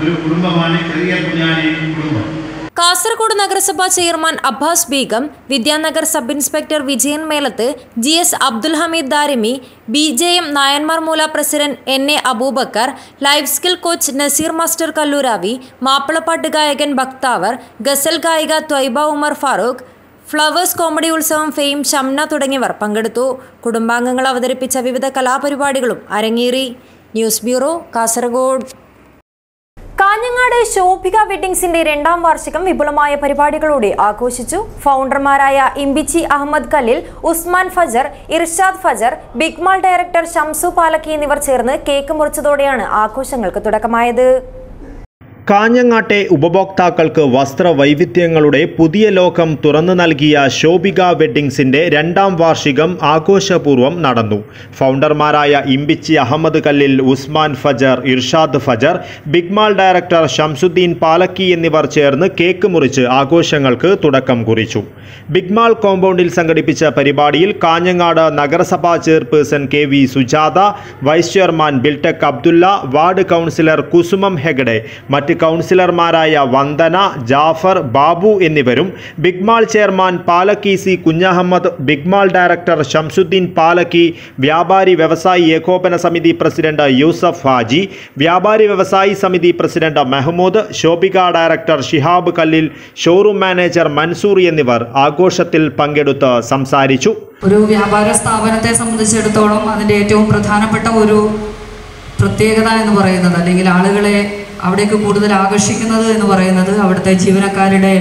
ഒരു കുടുംബമാണ് ചെറിയ കുഞ്ഞാലി കുടുംബം. കാസർഗോഡ് നഗരസഭാ chairman Abbas Beegum, Vidyanagar sub inspector Vijayan Melath, GS Abdul Hameed Darimi, BJM Nayanmar Moola president NA Aboobacker, life skill coach Naseer master Kalluravi, മാപ്പിളപ്പാട്ട് ഗായകൻ ഭക്താവർ, ഗസൽ ഗായിക Thwayba Umar Farooq, flowers comedy Utsavam fame Shamna തുടങ്ങിയവർ പങ്കെടുത്തു. കുടുംബാംഗങ്ങൾ അവതരിപ്പിച്ച വിവിധ കലാപരിപാടികളും അരങ്ങേറി. News bureau, Kasaragod. കാഞ്ഞങ്ങാട് ശോഭിക വെഡ്ഡിംഗ്സിന്റെ 2ാം വാർഷികം വിപുലമായ പരിപാടികളോടെ ആഘോഷിച്ചു. ഫൗണ്ടർമാരായ ഇമ്പിച്ചി അഹമ്മദ് കല്ലിൽ, ഉസ്മാൻ ഫജർ, ഇർഷാദ് ഫജർ, ബിഗ്മാൾ ഡയറക്ടർ ഷംസു പാലക്കി എന്നിവർ ചേർന്ന് കേക്ക് മുറിച്ചതോടെയാണ് ആഘോഷങ്ങൾക്ക് തുടക്കമായത്. കാഞ്ഞങ്ങാട്ടെ ഉപഭോക്താക്കൾക്ക് വസ്ത്രവൈവിധ്യങ്ങളുടെ പുതിയ ലോകം തുറന്നു നൽകിയ ശോഭിക വെഡ്ഡിംഗ്സിന്റെ 2ാം വാർഷികം ആഘോഷപൂർവ്വം നടന്നു. ഫൗണ്ടർമാരായ ഇമ്പിച്ചി അഹമ്മദ് കല്ലിൽ, ഉസ്മാൻ ഫജർ, ഇർഷാദ് ഫജർ, ബിഗ്മാൾ ഡയറക്ടർ ഷംസുദ്ദീൻ പാലക്കി എന്നിവർ ചേർന്ന് കേക്ക് മുറിച്ച് ആഘോഷങ്ങൾക്ക് തുടക്കം കുറിച്ചു. ബിഗ്മാൾ കോമ്പൗണ്ടിൽ സംഘടിപ്പിച്ച പരിപാടിയിൽ കാഞ്ഞങ്ങാട് നഗരസഭാ chairperson KV Sujatha, vice chairman Biltech Abdulla, ward councillor Kusumam Hegde, മറ്റ് കൗൺസിലർമാരായ വന്ദന, ജാഫർ, ബാബു എന്നിവരും, big mall chairman Palakki C Kunjahammed, big mall director Shamsuddin Palakki, വ്യാപാരി വ്യവസായി ഏകോപന സമിതി പ്രസിഡന്റ് യൂസഫ് ഹാജി, വ്യാപാരി വ്യവസായി സമിതി പ്രസിഡന്റ് മെഹമ്മൂദ്, ശോഭിക ഡയറക്ടർ ഷിഹാബ് കല്ലിൽ, ഷോറൂം മാനേജർ മൻസൂർ എന്നിവർ ആഘോഷത്തിൽ പങ്കെടുത്ത് സംസാരിച്ചു. ഒരു വ്യാപാര സ്ഥാപനത്തെ സംബന്ധിച്ചിടത്തോളം അതിൻ്റെ ഏറ്റവും പ്രധാനപ്പെട്ട ഒരു പ്രത്യേകത എന്ന് പറയുന്നത്, അല്ലെങ്കിൽ ആളുകളെ അവിടേക്ക് കൂടുതൽ ആകർഷിക്കുന്നത് എന്ന് പറയുന്നത് അവിടുത്തെ ജീവനക്കാരുടെ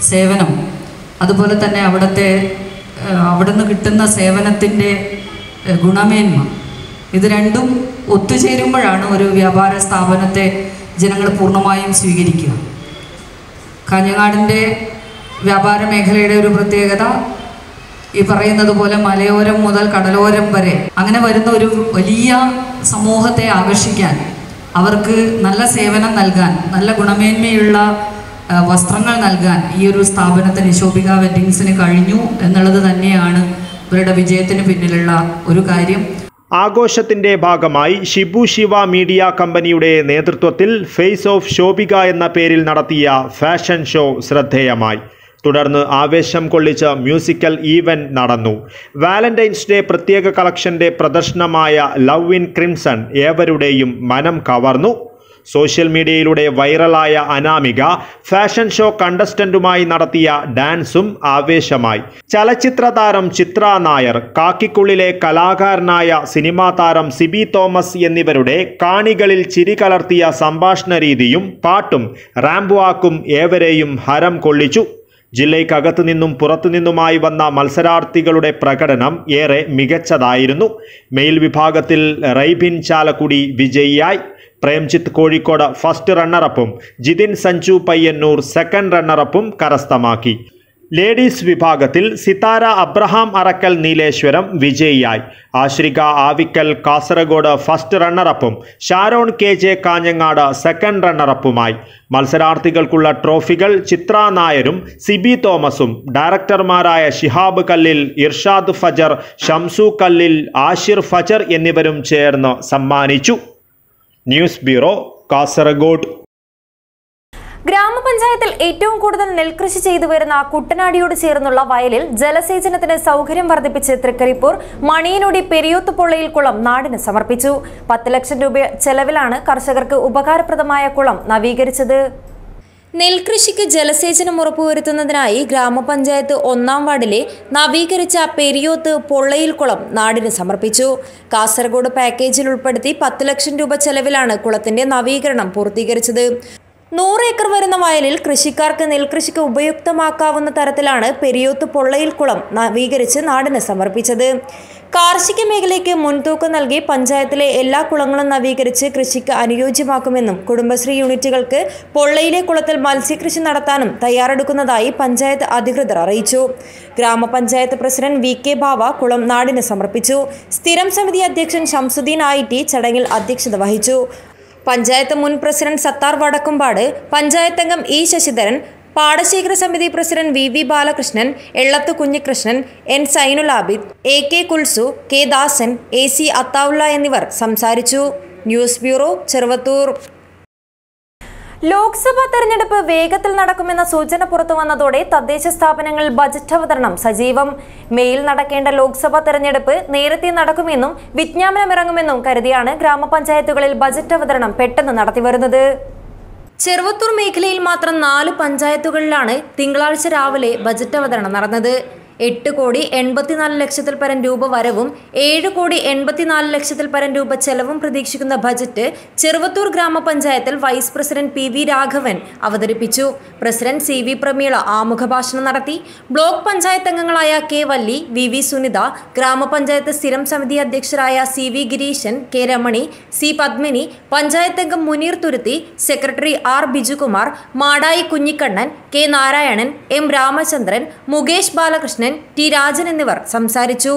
സേവനം, അതുപോലെ തന്നെ അവിടുന്ന് കിട്ടുന്ന സേവനത്തിൻ്റെ ഗുണമേന്മ, ഇത് രണ്ടും ഒത്തുചേരുമ്പോഴാണ് ഒരു വ്യാപാര സ്ഥാപനത്തെ ജനങ്ങൾ പൂർണ്ണമായും സ്വീകരിക്കുക. കാഞ്ഞങ്ങാടിൻ്റെ വ്യാപാര മേഖലയുടെ ഒരു പ്രത്യേകത ഈ പറയുന്നത് പോലെ മലയോരം മുതൽ കടലോരം വരെ അങ്ങനെ വരുന്ന ഒരു വലിയ സമൂഹത്തെ ആകർഷിക്കാൻ, അവർക്ക് നല്ല സേവനം നൽകാൻ, നല്ല ഗുണമേന്മയുള്ള വസ്ത്രങ്ങൾ നൽകാൻ ഈ ഒരു സ്ഥാപനത്തിന് ശോഭിക വെഡ്ഡിങ്സിന് കഴിഞ്ഞു എന്നുള്ളത് തന്നെയാണ് ഇവരുടെ വിജയത്തിന് പിന്നിലുള്ള ഒരു കാര്യം. ആഘോഷത്തിന്റെ ഭാഗമായി ഷിബു ശിവ മീഡിയ കമ്പനിയുടെ നേതൃത്വത്തിൽ ഫേസ് ഓഫ് ശോഭിക എന്ന പേരിൽ നടത്തിയ ഫാഷൻ ഷോ ശ്രദ്ധേയമായി. തുടർന്ന് ആവേശം കൊള്ളിച്ച മ്യൂസിക്കൽ ഈവന്റ് നടന്നു. വാലന്റൈൻസ് ഡേ പ്രത്യേക കളക്ഷന്റെ പ്രദർശനമായ ലവ് ഇൻ ക്രിംസൺ ഏവരുടെയും മനം കവർന്നു. സോഷ്യൽ മീഡിയയിലൂടെ വൈറലായ അനാമിക ഫാഷൻ ഷോ കണ്ടസ്റ്റന്റുമായി നടത്തിയ ഡാൻസും ആവേശമായി. ചലച്ചിത്ര താരം ചിത്ര നായർ, കാക്കിക്കുള്ളിലെ കലാകാരനായ സിനിമാ താരം സിബി തോമസ് എന്നിവരുടെ കാണികളിൽ ചിരി കലർത്തിയ സംഭാഷണ രീതിയും പാട്ടും റാമ്പ് വാക്കും ഏവരെയും ഹരം കൊള്ളിച്ചു. ജില്ലയ്ക്കകത്തു നിന്നും പുറത്തുനിന്നുമായി വന്ന മത്സരാർത്ഥികളുടെ പ്രകടനം ഏറെ മികച്ചതായിരുന്നു. മെയിൽ വിഭാഗത്തിൽ റൈബിൻ ചാലക്കുടി വിജയിയായി. പ്രേംജിത്ത് കോഴിക്കോട് ഫസ്റ്റ് റണ്ണറപ്പും ജിതിൻ സഞ്ജു പയ്യന്നൂർ സെക്കൻഡ് റണ്ണറപ്പും കരസ്ഥമാക്കി. ലേഡീസ് വിഭാഗത്തിൽ സിതാര അബ്രഹാം അറക്കൽ നീലേശ്വരം വിജയിയായി. ആശ്രിക ആവിക്കൽ കാസർഗോഡ് ഫസ്റ്റ് റണ്ണറപ്പും ഷാരോൺ KJ കാഞ്ഞങ്ങാട് സെക്കൻഡ് റണ്ണറപ്പുമായി. മത്സരാർത്ഥികൾക്കുള്ള ട്രോഫികൾ ചിത്ര നായരും സിബി തോമസും ഡയറക്ടർമാരായ ഷിഹാബ് കല്ലിൽ, ഇർഷാദ് ഫജർ, ഷംസു കല്ലിൽ, ആഷിർ ഫജർ എന്നിവരും ചേർന്ന് സമ്മാനിച്ചു. News bureau, Kasaragod. ഗ്രാമപഞ്ചായത്തിൽ ഏറ്റവും കൂടുതൽ നെൽകൃഷി ചെയ്തു വരുന്ന കുട്ടനാടിയോട് ചേർന്നുള്ള വയലിൽ ജലസേചനത്തിന് സൗകര്യം വർദ്ധിപ്പിച്ച് തൃക്കരിപ്പൂർ മണിയനൊടി പെരിയോത്ത് പൊള്ളയിൽ കുളം നാടിന് സമർപ്പിച്ചു. 10 ലക്ഷം രൂപ ചെലവിലാണ് കർഷകർക്ക് ഉപകാരപ്രദമായ കുളം നവീകരിച്ചത്. നെൽകൃഷിക്ക് ജലസേചനം ഉറപ്പുവരുത്തുന്നതിനായി ഗ്രാമപഞ്ചായത്ത് 1-ാം വാർഡിലെ നവീകരിച്ച പെരിയോത്ത് പൊള്ളയിൽ കുളം നാടിന് സമർപ്പിച്ചു. കാസർഗോഡ് പാക്കേജിൽ ഉൾപ്പെടുത്തി 10 ലക്ഷം രൂപ ചെലവിലാണ് കുളത്തിന്റെ നവീകരണം പൂർത്തീകരിച്ചത്. 100 ഏക്കർ വരുന്ന വയലിൽ കൃഷിക്കാർക്ക് നെൽകൃഷിക്ക് ഉപയുക്തമാക്കാവുന്ന തരത്തിലാണ് പെരിയോത്ത് പൊള്ളയിൽ കുളം നവീകരിച്ച് നാടിന് സമർപ്പിച്ചത്. കാർഷിക മേഖലയ്ക്ക് മുൻതൂക്കം നൽകി പഞ്ചായത്തിലെ എല്ലാ കുളങ്ങളും നവീകരിച്ച് കൃഷിക്ക് അനുയോജ്യമാക്കുമെന്നും കുടുംബശ്രീ യൂണിറ്റുകൾക്ക് പൊള്ളയിലെ കുളത്തിൽ മത്സ്യകൃഷി നടത്താനും തയ്യാറെടുക്കുന്നതായി പഞ്ചായത്ത് അധികൃതർ അറിയിച്ചു. ഗ്രാമപഞ്ചായത്ത് പ്രസിഡന്റ് VK ബാവ കുളം നാടിന് സമർപ്പിച്ചു. സ്ഥിരം സമിതി അധ്യക്ഷൻ ഷംസുദ്ദീൻ IT ചടങ്ങിൽ അധ്യക്ഷത വഹിച്ചു. പഞ്ചായത്ത് മുൻ പ്രസിഡന്റ് സത്താർ വടക്കുംപാട്, പഞ്ചായത്ത് അംഗം E ശശിധരൻ, പാടശേഖര സമിതി president V V Balakrishnan, Ellath Kunhikrishnan, N Sainul Abid, A K Kulsu, K Dasan, A C Athaulla എന്നിവർ സംസാരിച്ചു. News bureau, Cheruvathur. ലോക്സഭാ തെരഞ്ഞെടുപ്പ് വേഗത്തിൽ നടക്കുമെന്ന സൂചന പുറത്തുവന്നതോടെ തദ്ദേശ സ്ഥാപനങ്ങളിൽ ബജറ്റ് അവതരണം സജീവം. മേയിൽ നടക്കേണ്ട ലോക്സഭാ തെരഞ്ഞെടുപ്പ് നേരത്തെ നടക്കുമെന്നും വിജ്ഞാപനമിറങ്ങുമെന്നും കരുതിയാണ് ഗ്രാമപഞ്ചായത്തുകളിൽ ബജറ്റ് അവതരണം പെട്ടെന്ന് നടത്തിവരുന്നത്. ചെറുവത്തൂർ മേഖലയിൽ മാത്രം 4 പഞ്ചായത്തുകളിലാണ് തിങ്കളാഴ്ച രാവിലെ ബജറ്റ് അവതരണം നടന്നത്. 8,84,00,000 പരം രൂപ വരവും 7,84,00,000 പരം രൂപ ചെലവും പ്രതീക്ഷിക്കുന്ന ബജറ്റ് ചെറുവത്തൂർ ഗ്രാമപഞ്ചായത്തിൽ vice president P V Raghavan അവതരിപ്പിച്ചു. പ്രസിഡന്റ് സി വി പ്രമീള ആമുഖഭാഷണം നടത്തി. ബ്ലോക്ക് പഞ്ചായത്ത് അംഗങ്ങളായ K Valli, V V Sunitha, ഗ്രാമപഞ്ചായത്ത് സ്ഥിരം സമിതി അധ്യക്ഷരായ C V Gireesan, K Ramani, C Padmini, panchayat അംഗം Muneer Thuruthi, secretary R Bijukumar, Madayi Kunhikannan, K Narayanan, M Ramachandran, Mukesh Balakrishnan, T Rajan എന്നിവർ സംസാരിച്ചു.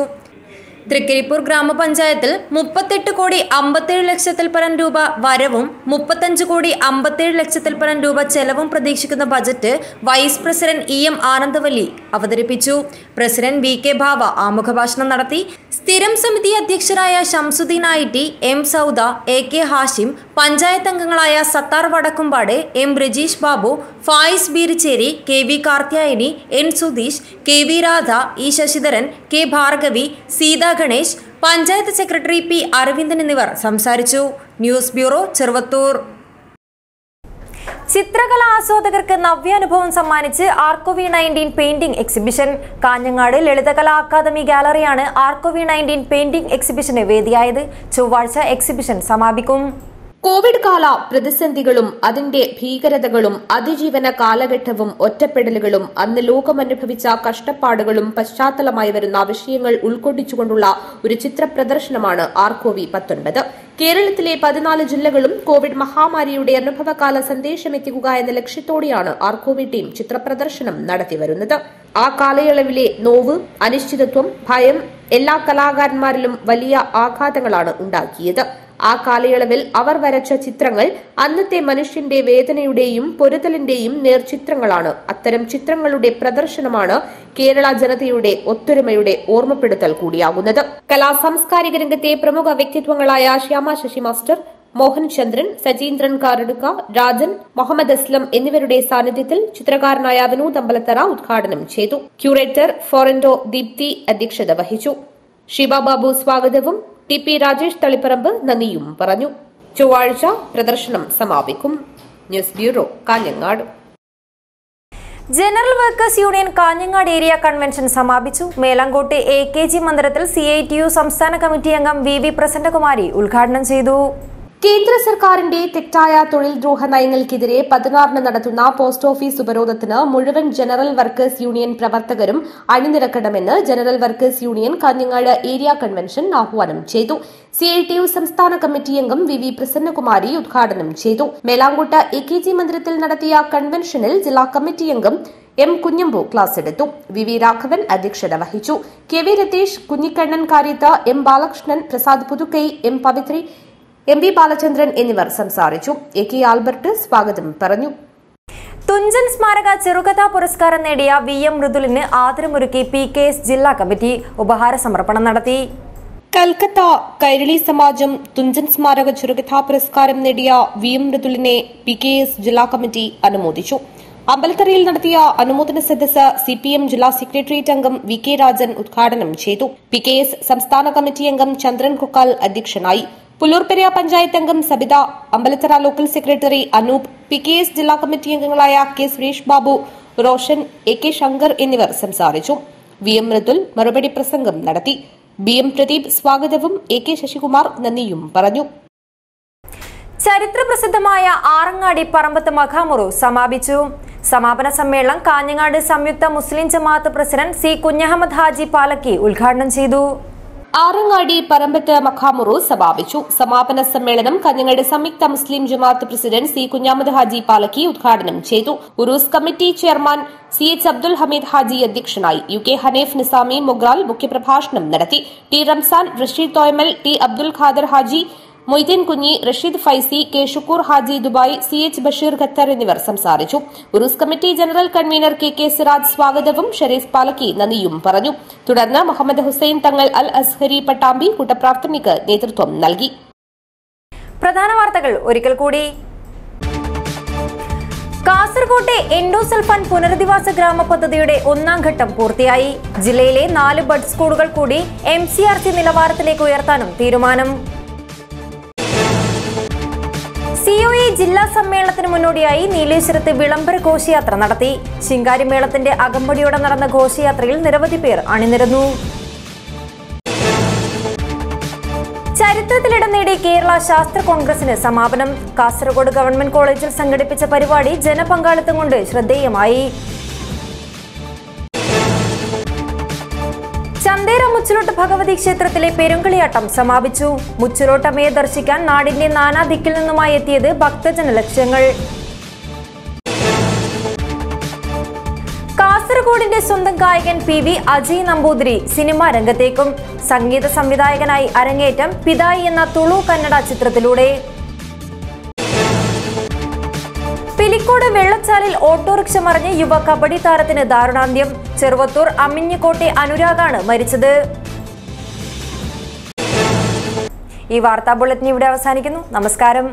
തൃക്കരിപ്പൂർ ഗ്രാമപഞ്ചായത്തിൽ 38,57,00,000 പരം രൂപ വരവും 35,57,00,000 പരം രൂപ ചെലവും പ്രതീക്ഷിക്കുന്ന budget vice president E M Anandavalli അവതരിപ്പിച്ചു. പ്രസിഡന്റ് വി കെ ഭാവ ആമുഖഭാഷണം നടത്തി. സ്ഥിരം സമിതി അധ്യക്ഷരായ Shamsuddin IT, M Sauda, A K Hashim, panchayat അംഗങ്ങളായ Sathar Vadakkumpad, M Rajeesh Babu, Fayis Beericheri, K V Karthyayani, N Sudheesh, K V Radha, E Sasidharan, K Bhargavi, Seetha Ganesh, panchayat secretary P Aravindan എന്നിവർ സംസാരിച്ചു. News bureau, Cheruvathur. ചിത്രകലാ ആസ്വാദകർക്ക് നവ്യാനുഭവം സമ്മാനിച്ച് ARCOV19 painting exhibition. Kanhangad Lalithakala academy ഗാലറിയാണ് ARCOV19 painting എക്സിബിഷന് വേദിയായത്. ചൊവ്വാഴ്ച എക്സിബിഷൻ സമാപിക്കും. കോവിഡ് കാല പ്രതിസന്ധികളും അതിന്റെ ഭീകരതകളും അതിജീവന കാലഘട്ടവും ഒറ്റപ്പെടലുകളും അന്ന് ലോകമനുഭവിച്ച കഷ്ടപ്പാടുകളും പശ്ചാത്തലമായി വരുന്ന വിഷയങ്ങൾ ഉൾക്കൊള്ളിച്ചുകൊണ്ടുള്ള ഒരു ചിത്ര പ്രദർശനമാണ് ARCOV19. കേരളത്തിലെ 14 ജില്ലകളും കോവിഡ് മഹാമാരിയുടെ അനുഭവകാല സന്ദേശമെത്തിക്കുക എന്ന ലക്ഷ്യത്തോടെയാണ് ARCOV ടീം ചിത്രപ്രദർശനം നടത്തിവരുന്നത്. ആ കാലയളവിലെ നോവ്, അനിശ്ചിതത്വം, ഭയം എല്ലാ കലാകാരന്മാരിലും വലിയ ആഘാതങ്ങളാണ് ഉണ്ടാക്കിയത്. ആ കാലയളവിൽ അവർ വരച്ച ചിത്രങ്ങൾ അന്നത്തെ മനുഷ്യന്റെ വേദനയുടെയും പൊരുതലിന്റെയും നേർചിത്രങ്ങളാണ്. അത്തരം ചിത്രങ്ങളുടെ പ്രദർശനമാണ് കേരള ജനതയുടെ ഒത്തൊരുമയുടെ ഓർമ്മപ്പെടുത്തൽ കൂടിയാകുന്നത്. കലാ സാംസ്കാരിക രംഗത്തെ പ്രമുഖ വ്യക്തിത്വങ്ങളായ ശ്യാമ ശശി മാസ്റ്റർ, മോഹൻ ചന്ദ്രൻ, സജീന്ദ്രൻ കാറടുക്ക, രാജൻ, മുഹമ്മദ് അസ്ലം എന്നിവരുടെ സാന്നിധ്യത്തിൽ ചിത്രകാരനായ വിനോദ് അമ്പലത്തറ ഉദ്ഘാടനം ചെയ്തു. ക്യൂറേറ്റർ ഫോറന്റോ ദീപ്തി അധ്യക്ഷത വഹിച്ചു. ഷിബ ബാബു സ്വാഗതവും ടി പി രാജേഷ് തളിപ്പറമ്പ് നന്ദിയും പറഞ്ഞു. ചൊവ്വാഴ്ച പ്രദർശനം സമാപിക്കും. News bureau, Kanhangad. General workers union Kanhangad area convention സമാപിച്ചു. മേലാങ്കോട്ട് AKG മന്ദിരത്തിൽ CITU സംസ്ഥാന കമ്മിറ്റി അംഗം വി വി പ്രസന്നകുമാരി ഉദ്ഘാടനം ചെയ്തു. കേന്ദ്ര സർക്കാരിന്റെ തെറ്റായ തൊഴിൽ ദ്രോഹ നയങ്ങൾക്കെതിരെ 16 നടത്തുന്ന പോസ്റ്റ് ഓഫീസ് ഉപരോധത്തിന് മുഴുവൻ ജനറൽ വർക്കേഴ്സ് യൂണിയൻ പ്രവർത്തകരും അണിനിരക്കണമെന്ന് general workers union Kanhangad area convention ആഹ്വാനം ചെയ്തു. CITU സംസ്ഥാന കമ്മിറ്റി അംഗം വി വി പ്രസന്നകുമാരി ഉദ്ഘാടനം ചെയ്തു. മേലാങ്കോട്ട് AKG മന്ദിരത്തിൽ നടത്തിയ കൺവെൻഷനിൽ ജില്ലാ കമ്മിറ്റി അംഗം എം കുഞ്ഞമ്പു ക്ലാസ് എടുത്തു. വി വി രാഘവൻ അധ്യക്ഷത വഹിച്ചു. K V Ratheesh, Kunhikannan Karyath, M Balakrishnan, Prasad Puthukai, M Pavithri, M V Balachandran എന്നിവർ സംസാരിച്ചു. AK ആൽബർട്ട് സ്വാഗതം പറഞ്ഞു. തുഞ്ചൻ സ്മാരക ചെറുകഥാ പുരസ്കാരം നേടിയ VM മൃദുലിന് ആദരമൊരുക്കി PKS ജില്ലാ കമ്മിറ്റി ഉപഹാര സമർപ്പണം നടത്തി. കൽക്കത്ത കൈരളി സമാജം തുഞ്ചൻ സ്മാരക ചെറുകഥാ പുരസ്കാരം നേടിയ VM മൃദുലിനെ PKS ജില്ലാ കമ്മിറ്റി അനുമോദിച്ചു. അമ്പലത്തറയിൽ നടത്തിയ അനുമോദന സദസ്സ് CPM ജില്ലാ സെക്രട്ടേറിയറ്റ് അംഗം VK രാജൻ ഉദ്ഘാടനം ചെയ്തു. PKS സംസ്ഥാന കമ്മിറ്റി അംഗം ചന്ദ്രൻ കൊക്കാൽ അധ്യക്ഷനായി. പുല്ലൂർപ്പെരിയ പഞ്ചായത്ത് അംഗം Sabitha, Ambalathara local secretary Anoop, PKS ജില്ലാ കമ്മിറ്റി അംഗങ്ങളായ കെ സുരേഷ് ബാബു, റോഷൻ, AK ശങ്കർ എന്നിവർ സംസാരിച്ചു. VM മൃദുൽ മറുപടി പ്രസംഗം നടത്തി. BM പ്രദീപ് സ്വാഗതവും AK ശശികുമാർ നന്ദിയും പറഞ്ഞു. ചരിത്രപ്രസിദ്ധമായ ആറങ്ങാടി പറമ്പത്ത് മഖാമുറു സമാപിച്ചു. സമാപന സമ്മേളനം കാഞ്ഞങ്ങാട് സംയുക്ത Muslim Jamaath president C Kunjahammed Haji Palakki ഉദ്ഘാടനം ചെയ്തു. ആറങ്ങാടി പറമ്പത്ത് മഖാമുറു സമാപിച്ചു. സമാപന സമ്മേളനം കാഞ്ഞങ്ങാട് സംയുക്ത Muslim Jamaath president C Kunjahammed Haji Palakki ഉദ്ഘാടനം ചെയ്തു. Uroos committee chairman CH Abdul Hameed Haji അധ്യക്ഷനായി. UK ഹനീഫ് നിസാമി മൊഗ്രാൽ മുഖ്യപ്രഭാഷണം നടത്തി. T Ramzan, Rasheed Thoyamal, T Abdul Khader Haji, Moideen Kunhi, Rasheed Faizy, K Shukoor Haji Dubai, CH Basheer Qatar എന്നിവർ സംസാരിച്ചു. Uroos committee general convener KK Siraj സ്വാഗതവും ഷെരീഫ് പാലക്കി നന്ദിയും പറഞ്ഞു. തുടർന്ന് മുഹമ്മദ് ഹുസൈൻ തങ്ങൾ അൽ അസ്ഹരി പട്ടാമ്പി കൂട്ടപ്രാർത്ഥനയ്ക്ക് നേതൃത്വം നൽകി. പ്രധാന വാർത്തകൾ ഒരിക്കൽ കൂടി. കാസർകോട്ടെ എൻഡോസൾഫാൻ പുനരധിവാസ ഗ്രാമ പദ്ധതിയുടെ 1ാം ഘട്ടം പൂർത്തിയായി. ജില്ലയിലെ 4 ബഡ് സ്കൂളുകൾ കൂടി MCRC നിലവാരത്തിലേക്ക് ഉയർത്താനും തീരുമാനം. COE ജില്ലാ സമ്മേളനത്തിന് മുന്നോടിയായി നീലേശ്വരത്ത് വിളംബര ഘോഷയാത്ര നടത്തി. ശിങ്കാരിമേളത്തിന്റെ അകമ്പടിയോടെ നടന്ന ഘോഷയാത്രയിൽ നിരവധി പേർ അണിനിരന്നു. ചരിത്രത്തിലിടം നേടി കേരള ശാസ്ത്ര കോൺഗ്രസിന് സമാപനം. കാസർഗോഡ് ഗവൺമെന്റ് കോളേജിൽ സംഘടിപ്പിച്ച പരിപാടി ജനപങ്കാളിത്തം കൊണ്ട് ശ്രദ്ധേയമായി. ചന്തേര മുച്ചിലോട്ട് ഭഗവതി ക്ഷേത്രത്തിലെ പെരുങ്കളിയാട്ടം സമാപിച്ചു. മുച്ചിലോട്ടമ്മയെ ദർശിക്കാൻ നാടിന്റെ നാനാദിക്കിൽ നിന്നുമായി എത്തിയത് ഭക്തജന ലക്ഷ്യങ്ങൾ. കാസർഗോഡിന്റെ സ്വന്തം ഗായകൻ PV അജയ് നമ്പൂതിരി സിനിമാ രംഗത്തേക്കും. സംഗീത സംവിധായകനായി അരങ്ങേറ്റം പിതായി എന്ന തുളു കന്നഡ ചിത്രത്തിലൂടെ. പിലിക്കോട് വെള്ളച്ചാലിൽ ഓട്ടോറിക്ഷ മറിഞ്ഞ് യുവ കബഡി താരത്തിന് ദാരുണാന്ത്യം. ചെറുവത്തൂർ അമ്മിഞ്ഞക്കോട്ടെ അനുരാഗാണ് മരിച്ചത്. ഈ വാർത്താ ബുള്ളറ്റിൻ ഇവിടെ അവസാനിക്കുന്നു. നമസ്കാരം.